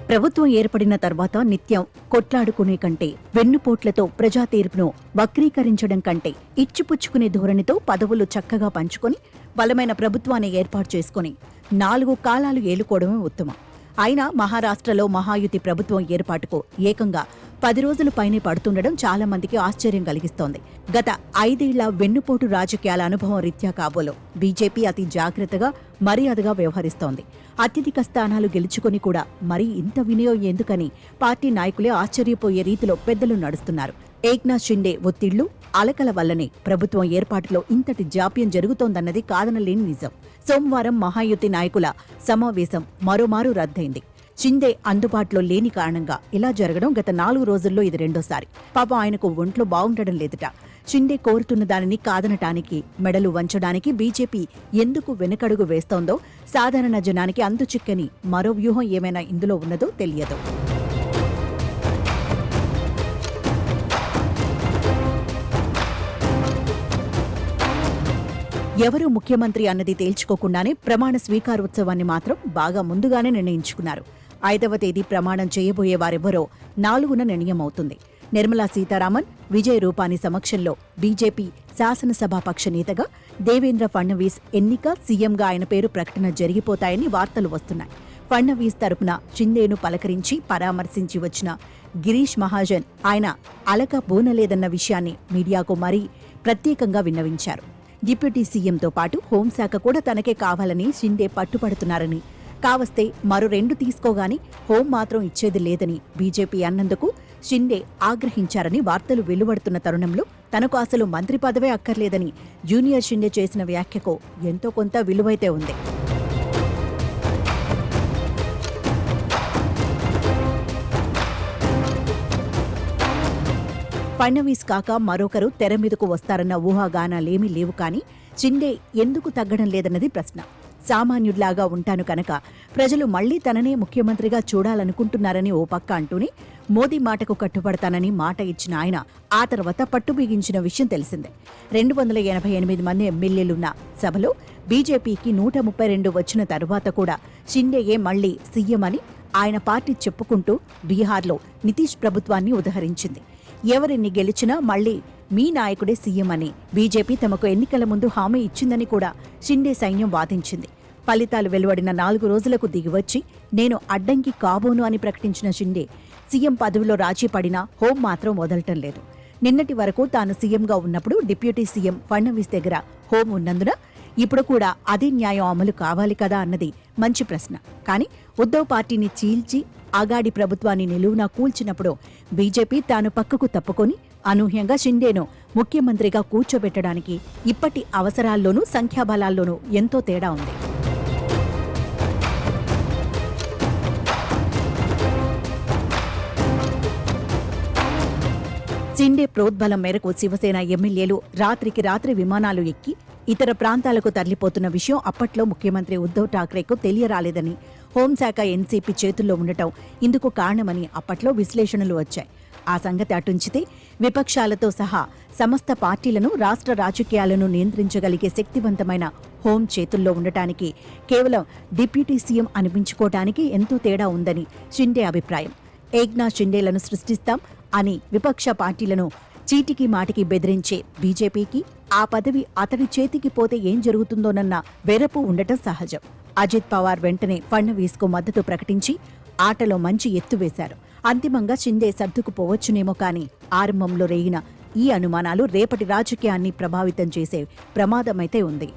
ప్రభుత్వం ఏర్పడిన తర్వాత నిత్యం కొట్లాడుకునే కంటే వెన్నుపోట్లతో ప్రజా తీర్పును వక్రీకరించడం కంటే ఇచ్చిపుచ్చుకునే ధోరణితో పదవులు చక్కగా పంచుకొని బలమైన ప్రభుత్వాన్ని ఏర్పాటు చేసుకుని 4 కాలాలు ఏలుకోవడమే ఉత్తమం. అయినా మహారాష్ట్రలో మహాయుతి ప్రభుత్వం ఏర్పాటుకు ఏకంగా 10 రోజుల పైనే పడుతుండడం చాలా మందికి ఆశ్చర్యం కలిగిస్తోంది. గత 5 ఏళ్ల వెన్నుపోటు రాజకీయాల అనుభవం రీత్యా కాబోలో బీజేపీ అతి జాగ్రత్తగా మర్యాదగా వ్యవహరిస్తోంది. అత్యధిక స్థానాలు గెలుచుకొని కూడా మరీ ఇంత వినయం ఎందుకని పార్టీ నాయకులే ఆశ్చర్యపోయే రీతిలో పెద్దలు నడుస్తున్నారు. ఏక్నాథ్ షిండే ఒత్తిళ్లు, అలకల వల్లనే ప్రభుత్వం ఏర్పాటులో ఇంతటి జాప్యం జరుగుతోందన్నది కాదనలేని నిజం. సోమవారం మహాయుతి నాయకుల సమావేశం మరోమారు రద్దయింది. షిండే అందుబాటులో లేని కారణంగా ఇలా జరగడం గత 4 రోజుల్లో ఇది రెండోసారి. పాపం ఆయనకు ఒంట్లో బాగుండడం లేదట. షిండే కోరుతున్న దానిని కాదనటానికి, మెడలు వంచడానికి బీజేపీ ఎందుకు వెనుకడుగు వేస్తోందో సాధారణ జనానికి అంతుచిక్కని మరో వ్యూహం ఏమైనా ఇందులో ఉన్నదో తెలియదు. ఎవరు ముఖ్యమంత్రి అన్నది తేల్చుకోకుండానే ప్రమాణ స్వీకారోత్సవాన్ని మాత్రం బాగా ముందుగానే నిర్ణయించుకున్నారు. 5వ తేదీ ప్రమాణం చేయబోయే వారెవ్వరో 4న నిర్ణయమవుతుంది. నిర్మలా సీతారామన్, విజయ్ రూపానీ సమక్షంలో బీజేపీ శాసనసభాపక్ష నేతగా దేవేంద్ర ఫడ్నవీస్ ఎన్నిక, సీఎంగా ఆయన పేరు ప్రకటన జరిగిపోతాయని వార్తలు వస్తున్నాయి. ఫడ్నవీస్ తరపున షిండేను పలకరించి పరామర్శించి వచ్చిన గిరీష్ మహాజన్ ఆయన అలక బూనలేదన్న విషయాన్ని మీడియాకు మరీ ప్రత్యేకంగా విన్నవించారు. డిప్యూటీ సీఎంతో పాటు హోంశాఖ కూడా తనకే కావాలని షిండే పట్టుపడుతున్నారని, కావస్తే మరో 2 తీసుకోగాని హోం మాత్రం ఇచ్చేది లేదని బీజేపీ అన్నందుకు షిండే ఆగ్రహించారని వార్తలు వెలువడుతున్న తరుణంలో తనకు అసలు మంత్రి పదవే అక్కర్లేదని జూనియర్ షిండే చేసిన వ్యాఖ్యకు ఎంతో కొంత విలువైతే ఉంది. ఫడ్నవీస్ కాక మరొకరు తెర మీదకు వస్తారన్న ఊహాగానాలేమీ లేవు. కానీ షిండే ఎందుకు తగ్గడం లేదన్నది ప్రశ్న. సామాన్యుడిలాగా ఉంటాను కనుక ప్రజలు మళ్లీ తననే ముఖ్యమంత్రిగా చూడాలనుకుంటున్నారని ఓ పక్క అంటూనే మోదీ మాటకు కట్టుబడతానని మాట ఇచ్చిన ఆయన ఆ తర్వాత పట్టుబిగించిన విషయం తెలిసిందే. 288 మంది ఎమ్మెల్యేలున్న సభలో బీజేపీకి 132 వచ్చిన తరువాత కూడా షిండేయే మళ్లీ సీఎం అని ఆయన పార్టీ చెప్పుకుంటూ బీహార్లో నితీష్ ప్రభుత్వాన్ని ఉదహరించింది. ఎవరిని గెలిచినా మళ్లీ మీ నాయకుడే సీఎం అని బీజేపీ తమకు ఎన్నికల ముందు హామీ ఇచ్చిందని కూడా షిండే సైన్యం వాదించింది. ఫలితాలు వెలువడిన 4 రోజులకు దిగివచ్చి నేను అడ్డంకి కాబోను అని ప్రకటించిన షిండే సీఎం పదవిలో రాజీ పడినా హోం మాత్రం వదలటం లేదు. నిన్నటి వరకు తాను సీఎంగా ఉన్నప్పుడు డిప్యూటీ సీఎం ఫడ్నవీస్ దగ్గర హోం ఉన్నందున ఇప్పుడు కూడా అదే న్యాయం అమలు కావాలి కదా అన్నది మంచి ప్రశ్న. కానీ ఉద్ధవ్ పార్టీని చీల్చి ఆగాడి ప్రభుత్వాన్ని నిలువునా కూల్చినప్పుడు బీజేపీ తాను పక్కకు తప్పుకొని అనూహ్యంగా షిండేను ముఖ్యమంత్రిగా కూర్చోబెట్టడానికి ఇప్పటి అవసరాల్లోనూ సంఖ్యాబలాల్లోనూ ఎంతో తేడా ఉంది. షిండే ప్రోద్బలం మేరకు శివసేన ఎమ్మెల్యేలు రాత్రికి రాత్రి విమానాలు ఎక్కి ఇతర ప్రాంతాలకు తరలిపోతున్న విషయం అప్పట్లో ముఖ్యమంత్రి ఉద్ధవ్ ఠాక్రేకు తెలియరాలేదని, హోంశాఖ ఎన్సీపీ చేతుల్లో ఉండటం ఇందుకు కారణమని అప్పట్లో విశ్లేషణలు వచ్చాయి. ఆ సంగతి అటుంచితే విపక్షాలతో సహా సమస్త పార్టీలను, రాష్ట్ర రాజకీయాలను నియంత్రించగలిగే శక్తివంతమైన హోం చేతుల్లో ఉండటానికి కేవలం డిప్యూటీ సీఎం అనిపించుకోవటానికి ఎంతో తేడా ఉందని షిండే అభిప్రాయం. ఏక్నాథ్ షిండేలను సృష్టిస్తాం అని విపక్ష పార్టీలను చీటికి మాటికి బెదిరించే బీజేపీకి ఆ పదవి అతడి చేతికి పోతే ఏం జరుగుతుందోనన్న వెరపు ఉండటం సహజం. అజిత్ పవార్ వెంటనే ఫడ్నవీస్కు మద్దతు ప్రకటించి ఆటలో మంచి ఎత్తు వేశారు. అంతిమంగా షిండే సర్దుకుపోవచ్చునేమో కానీ ఆరంభంలో రేగిన ఈ అనుమానాలు రేపటి రాజకీయాన్ని ప్రభావితం చేసే ప్రమాదమైతే ఉంది.